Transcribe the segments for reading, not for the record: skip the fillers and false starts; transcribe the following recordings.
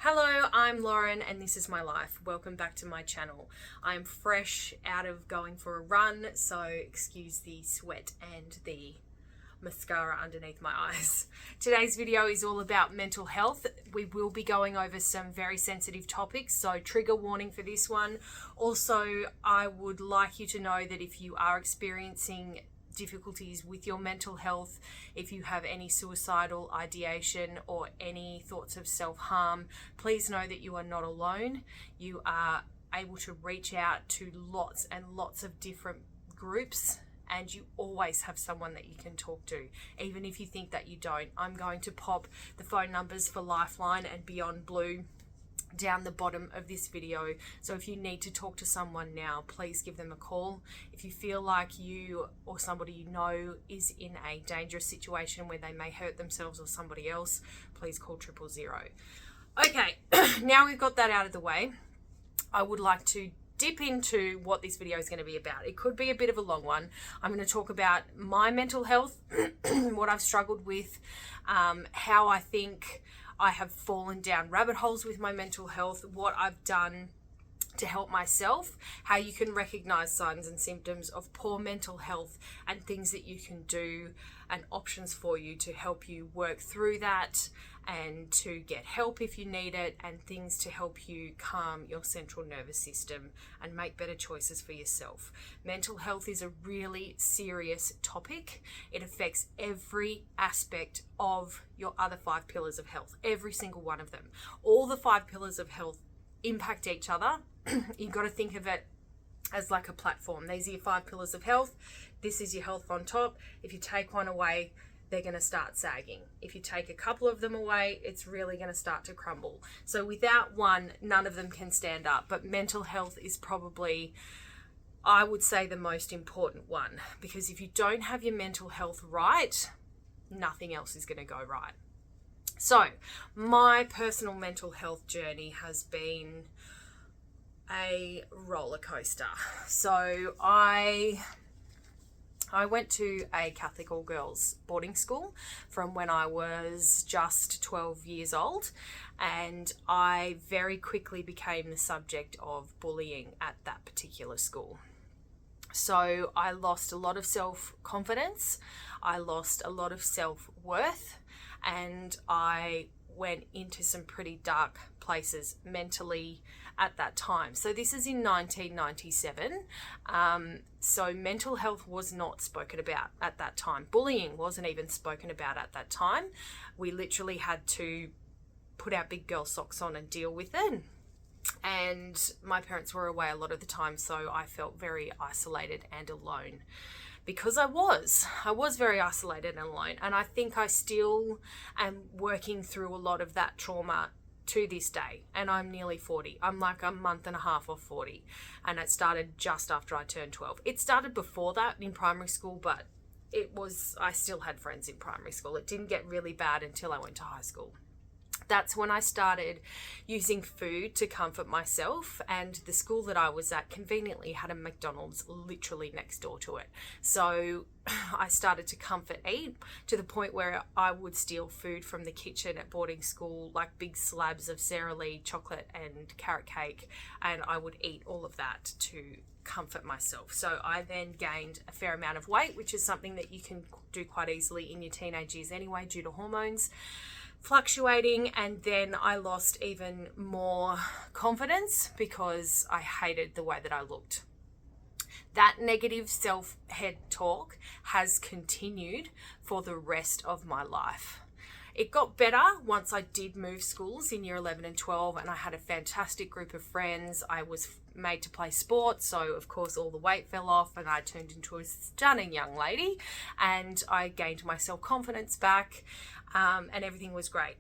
Hello, I'm Lauren and this is my life. Welcome back to my channel. I'm fresh out of going for a run, so excuse the sweat and the mascara underneath my eyes. Today's video is all about mental health. We will be going over some very sensitive topics, so trigger warning for this one. Also, I would like you to know that if you are experiencing difficulties with your mental health, if you have any suicidal ideation or any thoughts of self-harm, please know that you are not alone. You are able to reach out to lots and lots of different groups, and you always have someone that you can talk to, even if you think that you don't. I'm going to pop the phone numbers for Lifeline and Beyond Blue down the bottom of this video, so if you need to talk to someone now, please give them a call. If you feel like you or somebody you know is in a dangerous situation where they may hurt themselves or somebody else, please call 000. Okay, now we've got that out of the way, I would like to dip into what this video is going to be about. It could be a bit of a long one. I'm going to talk about my mental health, what I've struggled with, how I think I have fallen down rabbit holes with my mental health, what I've done to help myself, how you can recognize signs and symptoms of poor mental health, and things that you can do and options for you to help you work through that and to get help if you need it, and things to help you calm your central nervous system and make better choices for yourself. Mental health is a really serious topic. It affects every aspect of your other 5 pillars of health, every single one of them. All the 5 pillars of health impact each other. You've got to think of it as like a platform. These are your 5 pillars of health. This is your health on top. If you take one away, they're going to start sagging. If you take a couple of them away, it's really going to start to crumble. So without one, none of them can stand up. But mental health is probably, I would say, the most important one, because if you don't have your mental health right, nothing else is going to go right. So my personal mental health journey has been a roller coaster. So I went to a Catholic all-girls boarding school from when I was just 12 years old, and I very quickly became the subject of bullying at that particular school. So I lost a lot of self-confidence, I lost a lot of self-worth, and I went into some pretty dark places mentally at that time. So this is in 1997. So mental health was not spoken about at that time. Bullying wasn't even spoken about at that time. We literally had to put our big girl socks on and deal with it. And my parents were away a lot of the time, so I felt very isolated and alone. Because I was very isolated and alone, and I think I still am working through a lot of that trauma to this day, and I'm nearly 40. I'm like a month and a half off 40, and it started just after I turned 12. It started before that in primary school, but I still had friends in primary school. It didn't get really bad until I went to high school. That's when I started using food to comfort myself, and the school that I was at conveniently had a McDonald's literally next door to it. So I started to comfort eat to the point where I would steal food from the kitchen at boarding school, like big slabs of Sara Lee chocolate and carrot cake, and I would eat all of that to comfort myself. So I then gained a fair amount of weight, which is something that you can do quite easily in your teenage years anyway due to hormones fluctuating, and then I lost even more confidence because I hated the way that I looked. That negative self-head talk has continued for the rest of my life. It got better once I did move schools in year 11 and 12, and I had a fantastic group of friends. I was made to play sports, so of course all the weight fell off and I turned into a stunning young lady, and I gained my self-confidence back, and everything was great.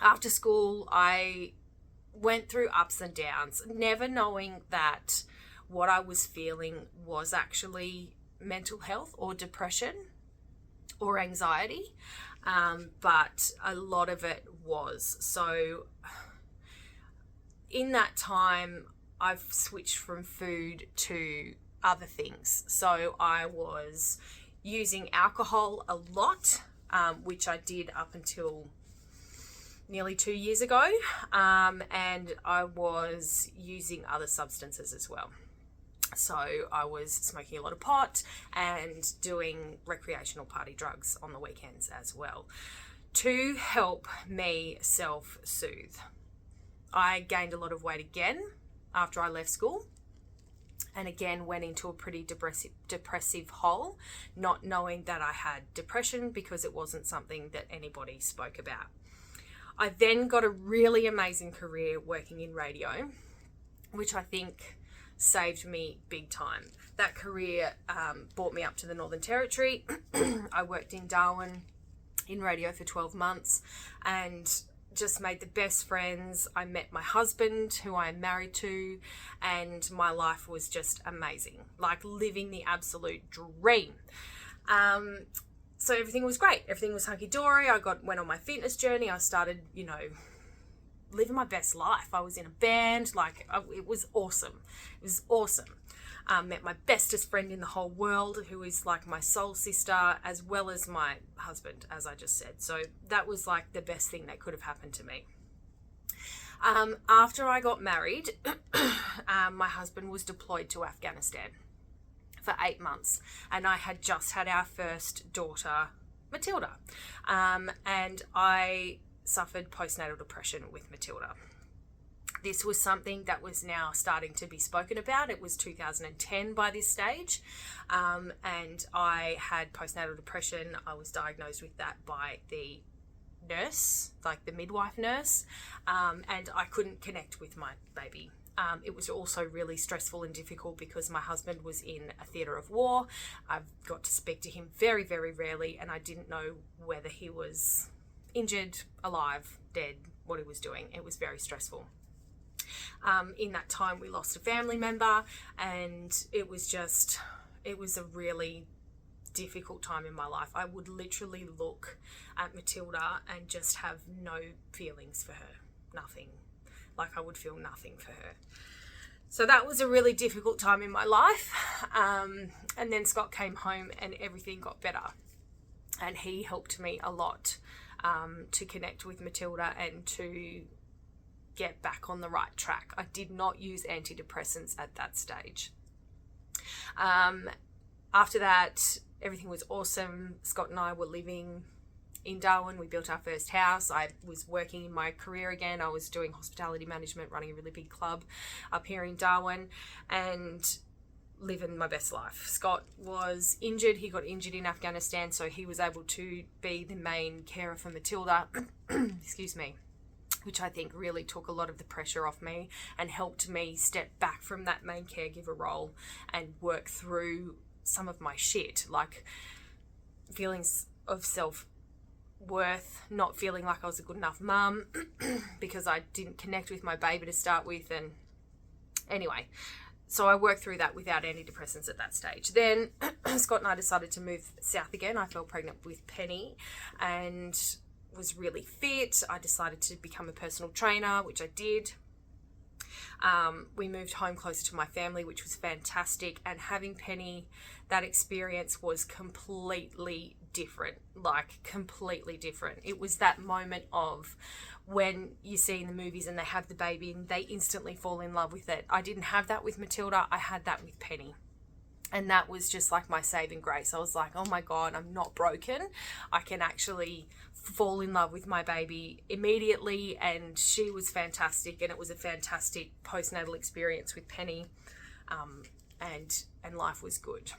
After school, I went through ups and downs, never knowing that what I was feeling was actually mental health or depression or anxiety, but a lot of it was. So in that time, I've switched from food to other things. So I was using alcohol a lot, which I did up until nearly 2 years ago, and I was using other substances as well. So I was smoking a lot of pot and doing recreational party drugs on the weekends as well to help me self-soothe. I gained a lot of weight again after I left school, and again went into a pretty depressive hole, not knowing that I had depression because it wasn't something that anybody spoke about. I then got a really amazing career working in radio, which I think saved me big time. That career brought me up to the Northern Territory. I worked in Darwin in radio for 12 months and just made the best friends. I met my husband, who I am married to, and my life was just amazing, like living the absolute dream. So everything was great. Everything was hunky-dory. I went on my fitness journey. I started, living my best life. I was in a band. It was awesome. It was awesome. Met my bestest friend in the whole world, who is like my soul sister, as well as my husband, as I just said. So that was like the best thing that could have happened to me. After I got married, my husband was deployed to Afghanistan for 8 months, and I had just had our first daughter, Matilda, and I suffered postnatal depression with Matilda. This was something that was now starting to be spoken about. It was 2010 by this stage, and I had postnatal depression. I was diagnosed with that by the nurse, like the midwife nurse, and I couldn't connect with my baby. It was also really stressful and difficult because my husband was in a theatre of war. I've got to speak to him very, very rarely, and I didn't know whether he was injured, alive, dead, what he was doing. It was very stressful. In that time, we lost a family member, and it was a really difficult time in my life. I would literally look at Matilda and just have no feelings for her, nothing. Like I would feel nothing for her. So that was a really difficult time in my life. And then Scott came home and everything got better. And he helped me a lot to connect with Matilda and to get back on the right track. I did not use antidepressants at that stage. After that, everything was awesome. Scott and I were living in Darwin. We built our first house. I was working in my career again. I was doing hospitality management, running a really big club up here in Darwin, and living my best life. Scott was injured. He got injured in Afghanistan, so he was able to be the main carer for Matilda. Excuse me. Which I think really took a lot of the pressure off me and helped me step back from that main caregiver role and work through some of my shit, like feelings of self-worth, not feeling like I was a good enough mum because I didn't connect with my baby to start with. And anyway, so I worked through that without antidepressants at that stage. Then Scott and I decided to move south again. I fell pregnant with Penny and was really fit. I decided to become a personal trainer, which I did. We moved home closer to my family, which was fantastic. And having Penny, that experience was completely different, like completely different. It was that moment of when you see in the movies and they have the baby and they instantly fall in love with it. I didn't have that with Matilda. I had that with Penny. And that was just like my saving grace. I was like, oh my God, I'm not broken. I can actually fall in love with my baby immediately. And she was fantastic. And it was a fantastic postnatal experience with Penny. And life was good.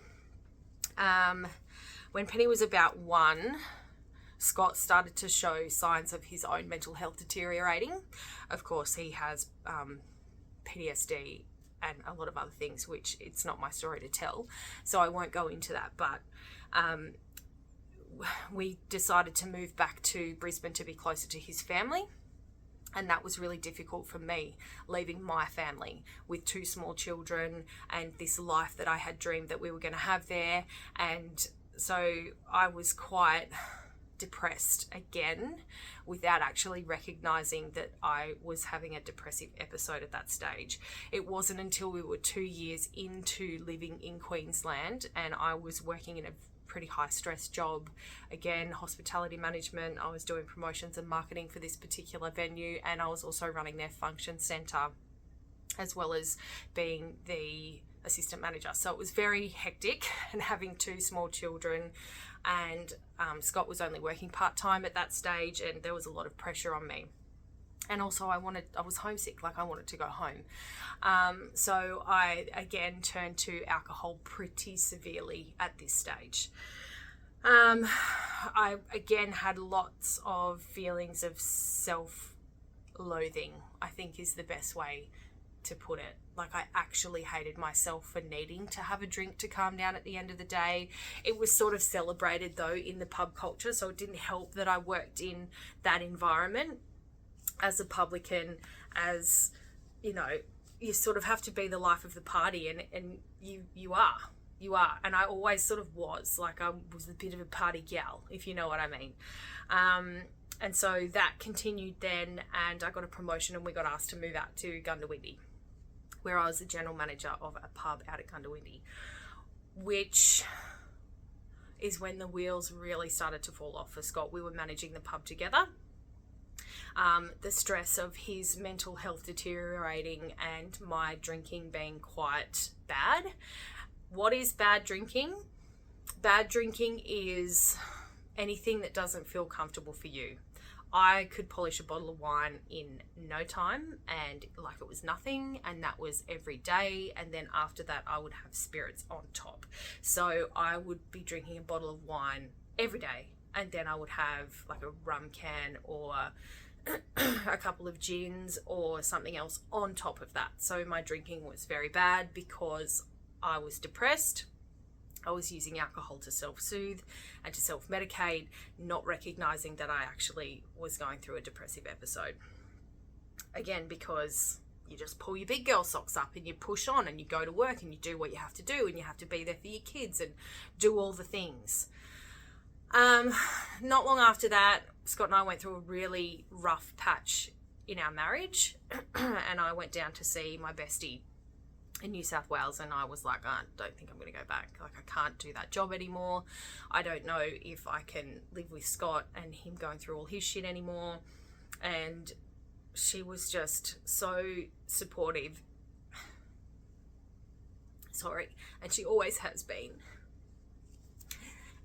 When Penny was about 1, Scott started to show signs of his own mental health deteriorating. Of course, he has PTSD and a lot of other things, which it's not my story to tell, so I won't go into that. But we decided to move back to Brisbane to be closer to his family, and that was really difficult for me, leaving my family with 2 small children and this life that I had dreamed that we were going to have there. And so I was quite depressed again without actually recognizing that I was having a depressive episode at that stage. It wasn't until we were 2 years into living in Queensland and I was working in a pretty high stress job. Again, hospitality management. I was doing promotions and marketing for this particular venue, and I was also running their function centre as well as being the assistant manager. So it was very hectic, and having 2 small children, and Scott was only working part-time at that stage, and there was a lot of pressure on me. And also I was homesick, like I wanted to go home. So I again turned to alcohol pretty severely at this stage. I again had lots of feelings of self-loathing, I think is the best way to put it. Like, I actually hated myself for needing to have a drink to calm down at the end of the day. It was sort of celebrated though in the pub culture, so it didn't help that I worked in that environment as a publican. As you know, you sort of have to be the life of the party, and you are, and I always sort of was, like, I was a bit of a party gal, if you know what I mean. And so that continued then, and I got a promotion, and we got asked to move out to Goondiwindi, where I was the general manager of a pub out at Goondiwindi, which is when the wheels really started to fall off for Scott. We were managing the pub together. The stress of his mental health deteriorating and my drinking being quite bad. What is bad drinking? Bad drinking is anything that doesn't feel comfortable for you. I could polish a bottle of wine in no time, and like it was nothing, and that was every day. And then after that, I would have spirits on top. So I would be drinking a bottle of wine every day, and then I would have like a rum can or a couple of gins or something else on top of that. So my drinking was very bad because I was depressed. I was using alcohol to self-soothe and to self-medicate, not recognizing that I actually was going through a depressive episode. Again, because you just pull your big girl socks up and you push on and you go to work and you do what you have to do, and you have to be there for your kids and do all the things. Not long after that, Scott and I went through a really rough patch in our marriage, and I went down to see my bestie in New South Wales, and I was like, I don't think I'm going to go back. Like, I can't do that job anymore. I don't know if I can live with Scott and him going through all his shit anymore. And she was just so supportive. Sorry. And she always has been.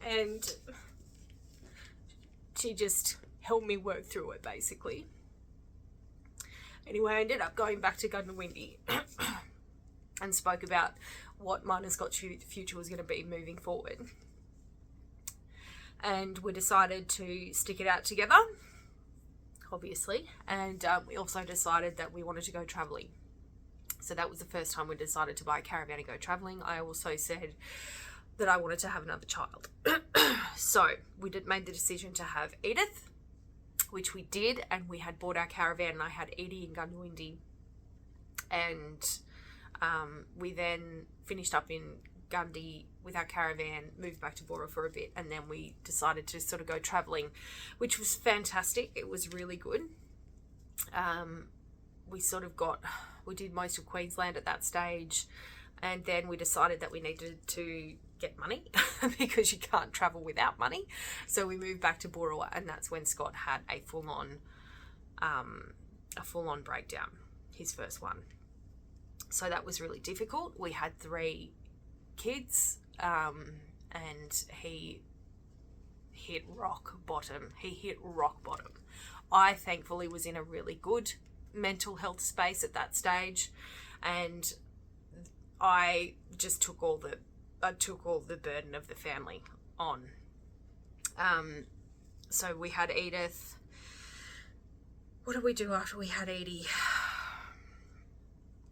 And she just helped me work through it, basically. Anyway, I ended up going back to Goondiwindi and spoke about what mine and Scott's future was going to be moving forward. And we decided to stick it out together, obviously. And we also decided that we wanted to go travelling. So that was the first time we decided to buy a caravan and go travelling. I also said that I wanted to have another child. So we made the decision to have Edith, which we did, and we had bought our caravan, and I had Edie in Goondiwindi. And we then finished up in Gundy with our caravan, moved back to Bora for a bit, and then we decided to sort of go travelling, which was fantastic. It was really good. We did most of Queensland at that stage, and then we decided that we needed to get money because you can't travel without money. So we moved back to Bora, and that's when Scott had a full-on breakdown, his first one. So that was really difficult. We had 3 kids, and he hit rock bottom. I thankfully was in a really good mental health space at that stage, and I just took all the burden of the family on. So we had Edith. What did we do after we had Edie?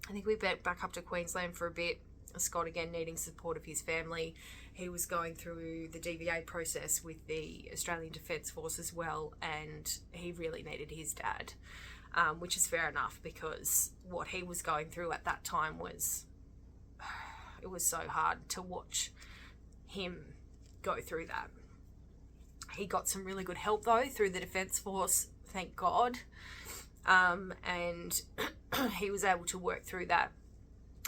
I think we went back up to Queensland for a bit. Scott again needing support of his family. He was going through the DVA process with the Australian Defence Force as well, and he really needed his dad, which is fair enough, because what he was going through at that time was so hard to watch him go through that. He got some really good help though through the Defence Force, thank God. And he was able to work through that,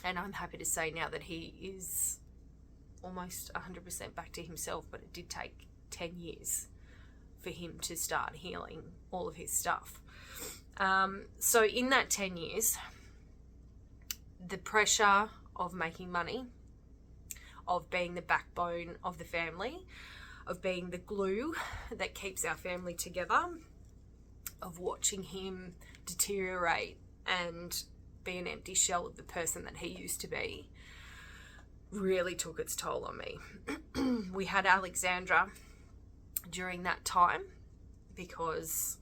and I'm happy to say now that he is almost 100% back to himself, but it did take 10 years for him to start healing all of his stuff. So in that 10 years, the pressure of making money, of being the backbone of the family, of being the glue that keeps our family together, of watching him deteriorate and be an empty shell of the person that he used to be, really took its toll on me. We had Alexandra during that time because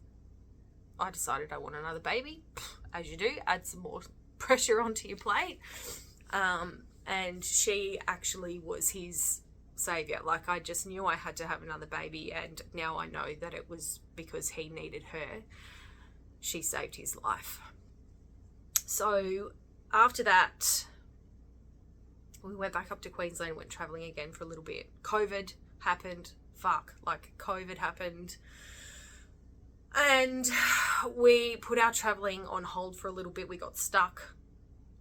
I decided I want another baby. As you do, add some more pressure onto your plate. And she actually was his savior. Like, I just knew I had to have another baby, and now I know that it was because he needed her. She saved his life. So after that, we went back up to Queensland, went traveling again for a little bit. COVID happened. COVID happened. And we put our traveling on hold for a little bit. We got stuck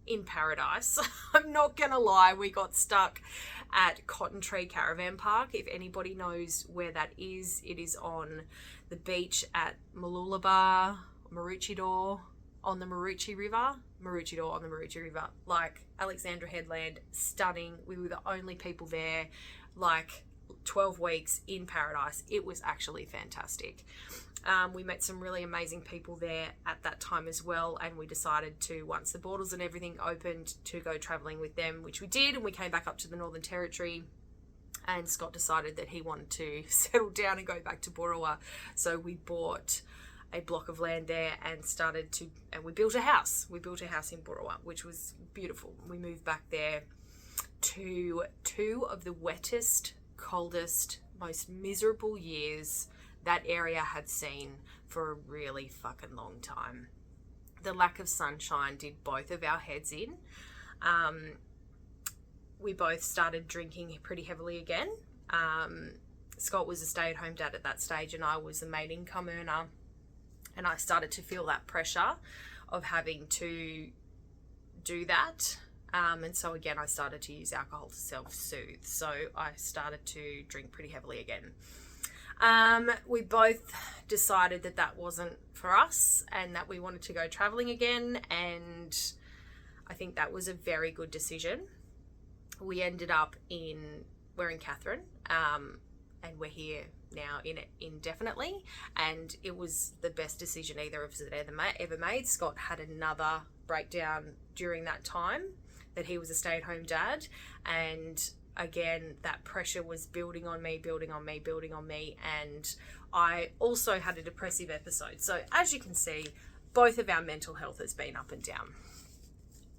in Paradise. I'm not gonna lie, we got stuck at Cotton Tree Caravan Park. If anybody knows where that is, it is on the beach at Mooloolaba, Maroochydore, on the Maroochy River. Maroochydore on the Maroochy River. Like, Alexandra Headland, stunning. We were the only people there. Like, 12 weeks in Paradise. It was actually fantastic. We met some really amazing people there at that time as well, and we decided to, once the borders and everything opened, to go travelling with them, which we did, and we came back up to the Northern Territory, and Scott decided that he wanted to settle down and go back to Boorowa, so we bought a block of land there and we built a house. We built a house in Boorowa, which was beautiful. We moved back there to 2 of the wettest, coldest, most miserable years that area had seen for a really fucking long time. The lack of sunshine did both of our heads in. We both started drinking pretty heavily again. Scott was a stay-at-home dad at that stage, and I was the main income earner. And I started to feel that pressure of having to do that. And so again, I started to use alcohol to self-soothe. So I started to drink pretty heavily again. We both decided that that wasn't for us and that we wanted to go traveling again. And I think that was a very good decision. We ended up we're in Katherine, and we're here now indefinitely. And it was the best decision either of us had ever made. Scott had another breakdown during that time that he was a stay-at-home dad, and again, that pressure was building on me, and I also had a depressive episode. So as you can see, both of our mental health has been up and down.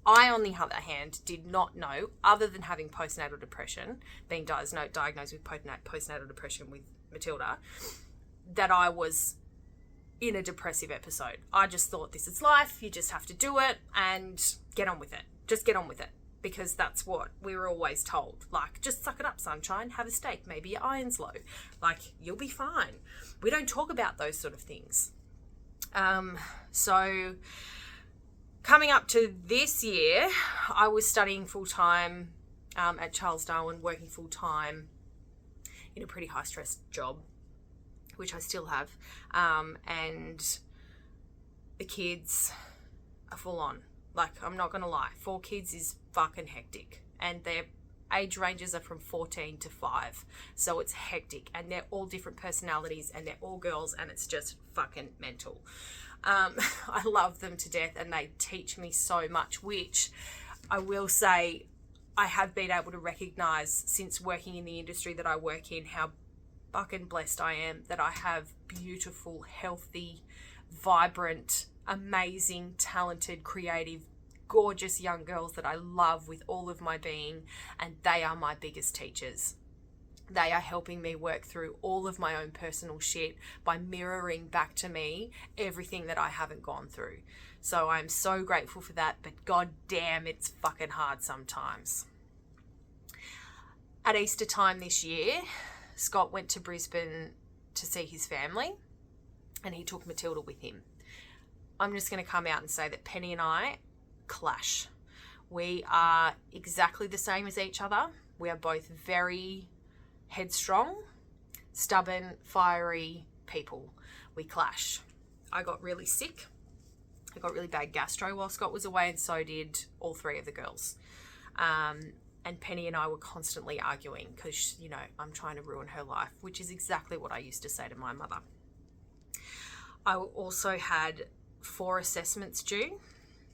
I, on the other hand, did not know, other than having postnatal depression, being diagnosed with postnatal depression with Matilda, that I was in a depressive episode. I just thought, this is life, you just have to do it and get on with it. Just get on with it. Because that's what we were always told. Like, just suck it up, sunshine, have a steak, maybe your iron's low. Like, you'll be fine. We don't talk about those sort of things. So coming up to this year, I was studying full-time at Charles Darwin, working full-time in a pretty high-stress job, which I still have. And the kids are full on. Like, I'm not going to lie, 4 kids is fucking hectic. And their age ranges are from 14 to 5. So it's hectic. And they're all different personalities, and they're all girls, and it's just fucking mental. I love them to death, and they teach me so much, which I will say I have been able to recognise since working in the industry that I work in, how fucking blessed I am that I have beautiful, healthy, vibrant, amazing, talented, creative, gorgeous young girls that I love with all of my being, and they are my biggest teachers. They are helping me work through all of my own personal shit by mirroring back to me everything that I haven't gone through. So I'm so grateful for that, but god damn, it's fucking hard sometimes. At Easter time this year, Scott went to Brisbane to see his family, and he took Matilda with him. I'm just going to come out and say that Penny and I clash. We are exactly the same as each other. We are both very headstrong, stubborn, fiery people. We clash. I got really sick. I got really bad gastro while Scott was away, and so did all three of the girls. And Penny and I were constantly arguing because, you know, I'm trying to ruin her life, which is exactly what I used to say to my mother. I also had 4 assessments due,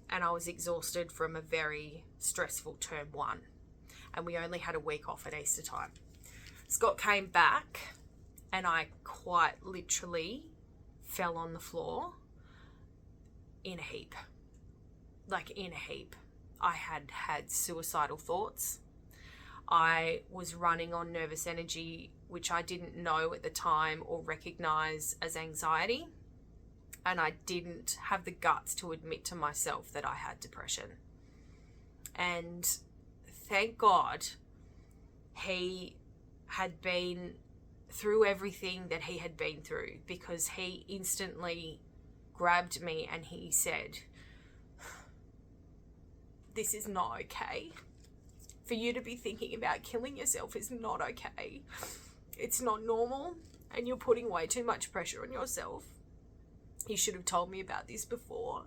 and I was exhausted from a very stressful term 1. And we only had a week off at Easter time. Scott came back, and I quite literally fell on the floor in a heap. Like, in a heap. I had suicidal thoughts. I was running on nervous energy, which I didn't know at the time or recognize as anxiety. And I didn't have the guts to admit to myself that I had depression. And thank God he had been through everything that he had been through, because he instantly grabbed me and he said, "This is not okay. For you to be thinking about killing yourself is not okay. It's not normal, and you're putting way too much pressure on yourself. You should have told me about this before.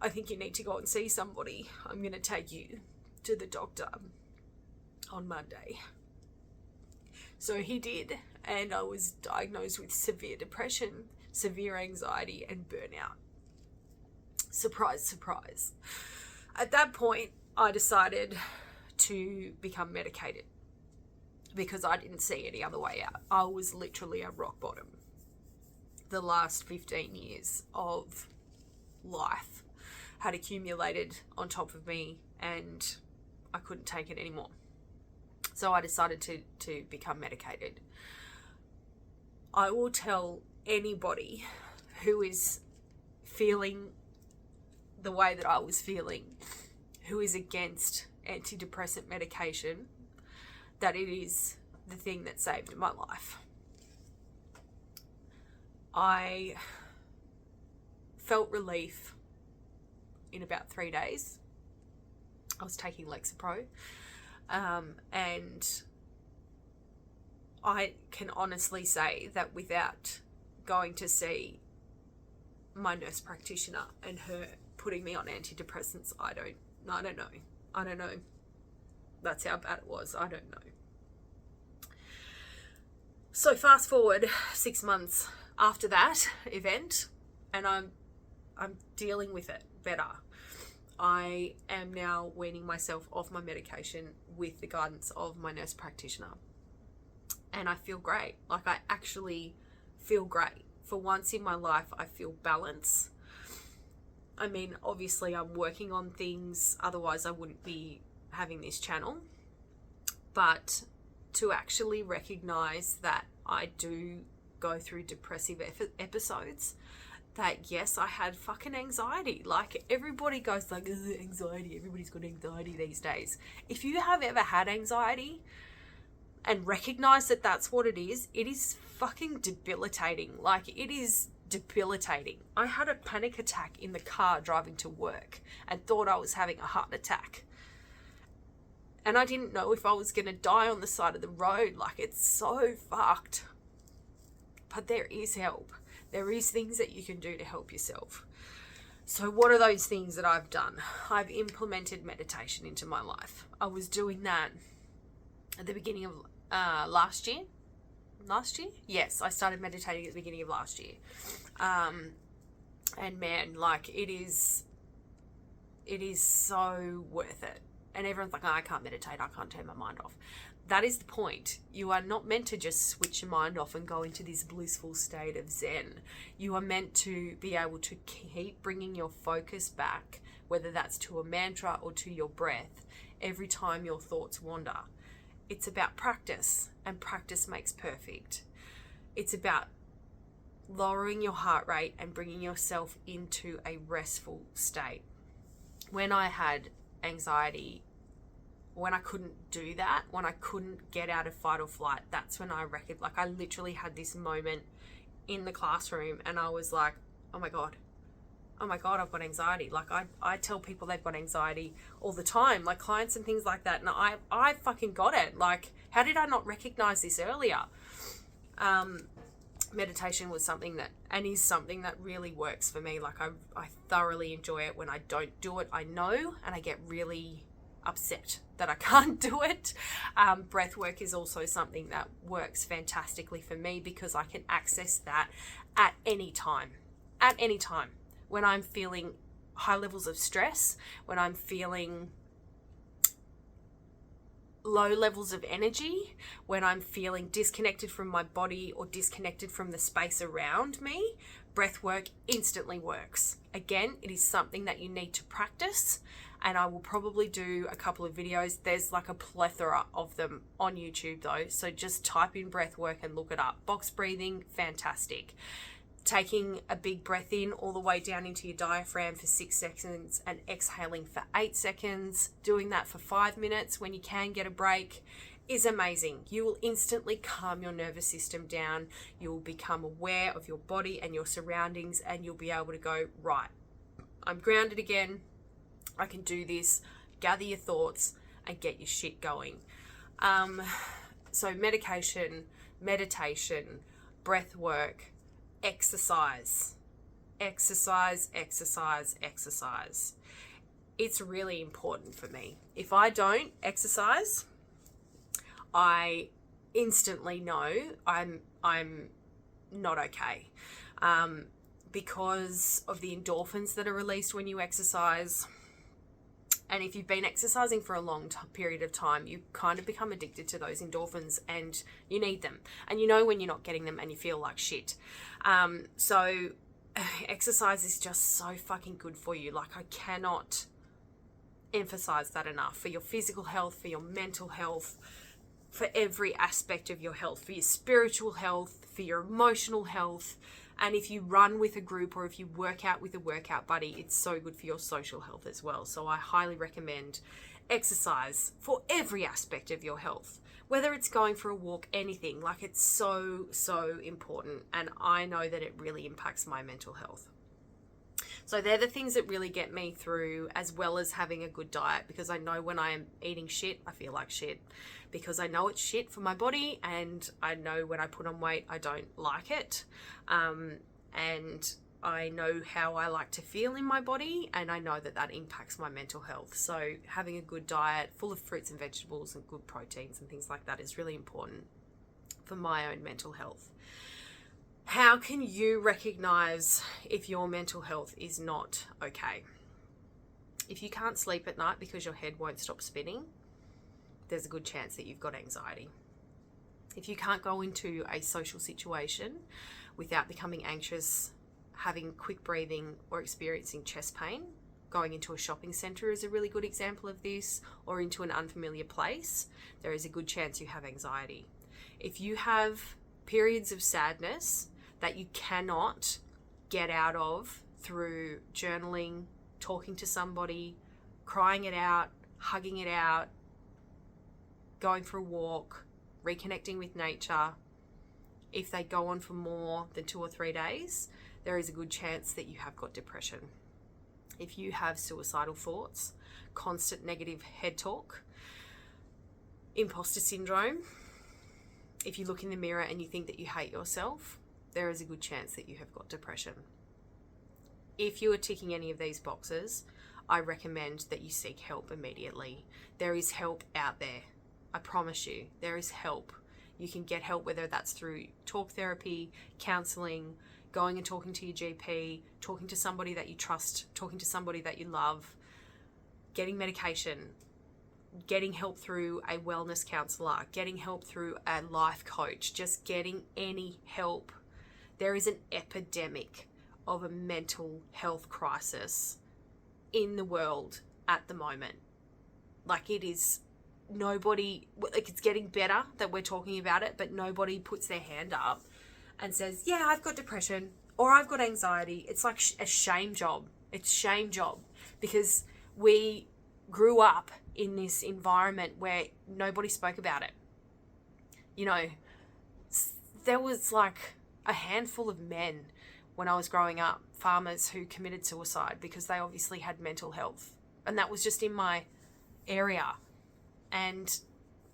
I think you need to go and see somebody. I'm going to take you to the doctor on Monday." So he did, and I was diagnosed with severe depression, severe anxiety, and burnout. Surprise, surprise. At that point, I decided to become medicated because I didn't see any other way out. I was literally at rock bottom. The last 15 years of life had accumulated on top of me, and I couldn't take it anymore. So I decided to become medicated. I will tell anybody who is feeling the way that I was feeling, who is against antidepressant medication, that it is the thing that saved my life. I felt relief in about 3 days. I was taking Lexapro, and I can honestly say that without going to see my nurse practitioner and her putting me on antidepressants, I don't know. That's how bad it was. I don't know. So fast forward 6 months after that event, and I'm dealing with it better. I am now weaning myself off my medication with the guidance of my nurse practitioner. And I feel great. Like, I actually feel great. For once in my life, I feel balance. I mean, obviously I'm working on things, otherwise I wouldn't be having this channel. But to actually recognize that I do go through depressive episodes, that yes, I had fucking anxiety. Like, everybody goes like, anxiety, everybody's got anxiety these days. If you have ever had anxiety and recognize that that's what it is fucking debilitating. Like, it is debilitating. I had a panic attack in the car driving to work and thought I was having a heart attack. And I didn't know if I was going to die on the side of the road. Like, it's so fucked. But there is help. There is things that you can do to help yourself. So what are those things that I've done? I've implemented meditation into my life. I was doing that at the beginning of last year. Last year? Yes, I started meditating at the beginning of last year. And man, like, it is so worth it. And everyone's like, oh, I can't meditate, I can't turn my mind off. That is the point. You are not meant to just switch your mind off and go into this blissful state of Zen. You are meant to be able to keep bringing your focus back, whether that's to a mantra or to your breath, every time your thoughts wander. It's about practice, and practice makes perfect. It's about lowering your heart rate and bringing yourself into a restful state. When I had anxiety, when I couldn't do that, when I couldn't get out of fight or flight, that's when I reckoned, like, I literally had this moment in the classroom and I was like, oh my God, oh my God, I've got anxiety. Like I tell people they've got anxiety all the time, like clients and things like that. And I fucking got it. Like, how did I not recognize this earlier? Meditation was something that, and is something that really works for me. Like I thoroughly enjoy it. When I don't do it, I know, and I get really upset that I can't do it. Breath work is also something that works fantastically for me because I can access that at any time. At any time. When I'm feeling high levels of stress, when I'm feeling low levels of energy, when I'm feeling disconnected from my body or disconnected from the space around me, breath work instantly works. Again, it is something that you need to practice, and I will probably do a couple of videos. There's like a plethora of them on YouTube though, so just type in breath work and look it up. Box breathing, fantastic. Taking a big breath in all the way down into your diaphragm for 6 seconds and exhaling for 8 seconds. Doing that for 5 minutes when you can get a break is amazing. You will instantly calm your nervous system down. You will become aware of your body and your surroundings, and you'll be able to go, right, I'm grounded again. I can do this. Gather your thoughts and get your shit going. So meditation, breath work, exercise. It's really important for me. If I don't exercise, I instantly know I'm not okay, because of the endorphins that are released when you exercise. And if you've been exercising for a long period of time, you kind of become addicted to those endorphins, and you need them. And you know when you're not getting them and you feel like shit. So exercise is just so fucking good for you. Like, I cannot emphasize that enough. For your physical health, for your mental health, for every aspect of your health, for your spiritual health, for your emotional health. And if you run with a group or if you work out with a workout buddy, it's so good for your social health as well. So I highly recommend exercise for every aspect of your health, whether it's going for a walk, anything. Like, it's so, so important. And I know that it really impacts my mental health. So they're the things that really get me through, as well as having a good diet, because I know when I am eating shit, I feel like shit, because I know it's shit for my body, and I know when I put on weight, I don't like it. And I know how I like to feel in my body, and I know that that impacts my mental health. So having a good diet full of fruits and vegetables and good proteins and things like that is really important for my own mental health. How can you recognize if your mental health is not okay? If you can't sleep at night because your head won't stop spinning, there's a good chance that you've got anxiety. If you can't go into a social situation without becoming anxious, having quick breathing, or experiencing chest pain, going into a shopping centre is a really good example of this, or into an unfamiliar place, there is a good chance you have anxiety. If you have periods of sadness that you cannot get out of through journaling, talking to somebody, crying it out, hugging it out, going for a walk, reconnecting with nature, if they go on for more than 2 or 3 days, there is a good chance that you have got depression. If you have suicidal thoughts, constant negative head talk, imposter syndrome, if you look in the mirror and you think that you hate yourself, there is a good chance that you have got depression. If you are ticking any of these boxes, I recommend that you seek help immediately. There is help out there. I promise you, there is help. You can get help, whether that's through talk therapy, counselling, going and talking to your GP, talking to somebody that you trust, talking to somebody that you love, getting medication, getting help through a wellness counsellor, getting help through a life coach, just getting any help. There is an epidemic of a mental health crisis in the world at the moment. Like, it is, nobody, like, it's getting better that we're talking about it, but nobody puts their hand up and says, yeah, I've got depression or I've got anxiety. It's like a shame job. It's shame job, because we grew up in this environment where nobody spoke about it. You know, there was like a handful of men when I was growing up, farmers who committed suicide because they obviously had mental health. And that was just in my area. And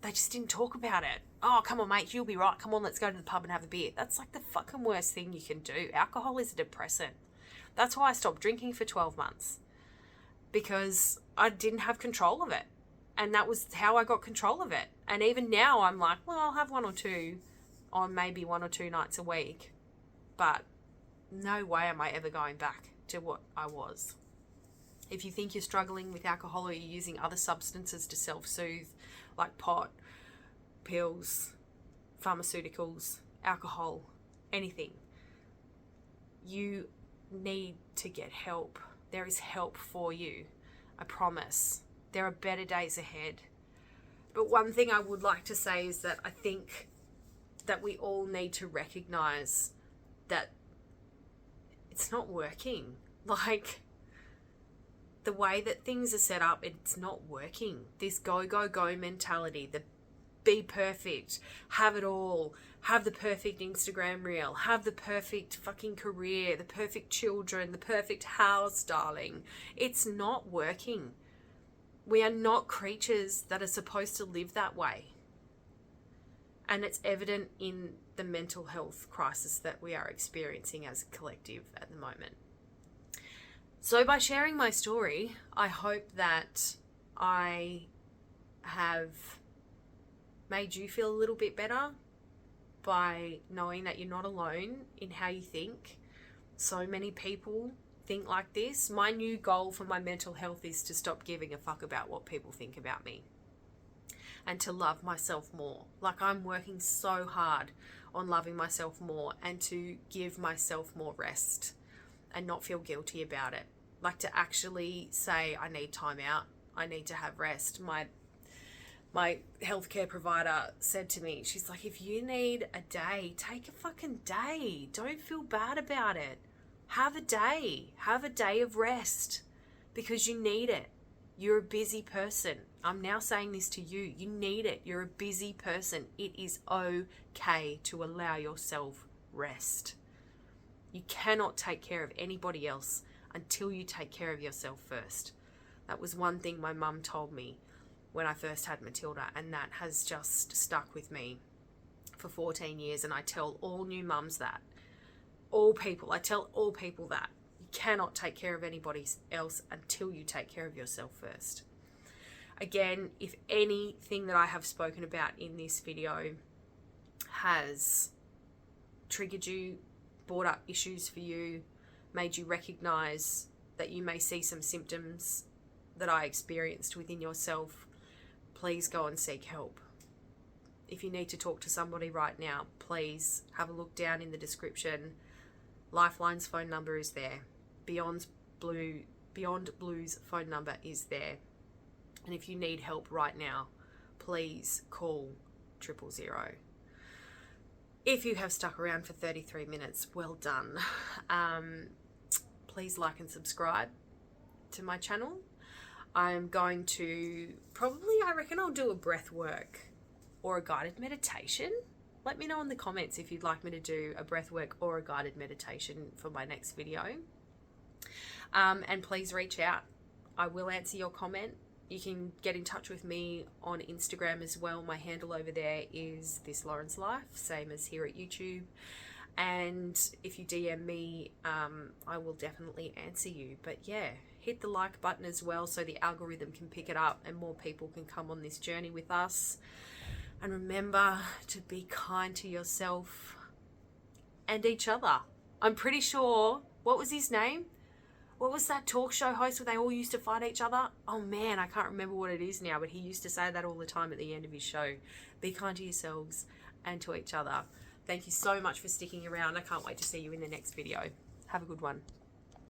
they just didn't talk about it. Oh, come on, mate, you'll be right. Come on, let's go to the pub and have a beer. That's like the fucking worst thing you can do. Alcohol is a depressant. That's why I stopped drinking for 12 months. Because I didn't have control of it. And that was how I got control of it. And even now I'm like, well, I'll have one or two on maybe 1 or 2 nights a week. But no way am I ever going back to what I was. If you think you're struggling with alcohol or you're using other substances to self-soothe, like pot, pills, pharmaceuticals, alcohol, anything, you need to get help. There is help for you. I promise. There are better days ahead. But one thing I would like to say is that I think that we all need to recognize that it's not working. Like, the way that things are set up, it's not working. This go, go, go mentality, the be perfect, have it all, have the perfect Instagram reel, have the perfect fucking career, the perfect children, the perfect house, darling. It's not working. We are not creatures that are supposed to live that way. And it's evident in the mental health crisis that we are experiencing as a collective at the moment. So by sharing my story, I hope that I have made you feel a little bit better by knowing that you're not alone in how you think. So many people think like this. My new goal for my mental health is to stop giving a fuck about what people think about me and to love myself more. Like, I'm working so hard on loving myself more and to give myself more rest and not feel guilty about it. Like, to actually say, I need time out. I need to have rest. My healthcare provider said to me, she's like, if you need a day, take a fucking day. Don't feel bad about it. Have a day. Have a day of rest because you need it. You're a busy person. I'm now saying this to you. You need it. You're a busy person. It is okay to allow yourself rest. You cannot take care of anybody else until you take care of yourself first. That was one thing my mum told me when I first had Matilda, and that has just stuck with me for 14 years. And I tell all new mums that. I tell all people that. You cannot take care of anybody else until you take care of yourself first. Again, if anything that I have spoken about in this video has triggered you, brought up issues for you, made you recognize that you may see some symptoms that I experienced within yourself, please go and seek help. If you need to talk to somebody right now, please have a look down in the description. Lifeline's phone number is there. Beyond Blue's phone number is there. And if you need help right now, please call 000. If you have stuck around for 33 minutes, well done. Please like and subscribe to my channel. I'm going to I reckon I'll do a breath work or a guided meditation. Let me know in the comments if you'd like me to do a breath work or a guided meditation for my next video. And please reach out. I will answer your comment. You can get in touch with me on Instagram as well. My handle over there is This Lauren's Life, same as here at YouTube. And if you DM me, I will definitely answer you. But yeah, hit the like button as well so the algorithm can pick it up and more people can come on this journey with us. And remember to be kind to yourself and each other. I'm pretty sure, what was his name? What was that talk show host where they all used to fight each other? Oh man, I can't remember what it is now, but he used to say that all the time at the end of his show. Be kind to yourselves and to each other. Thank you so much for sticking around. I can't wait to see you in the next video. Have a good one.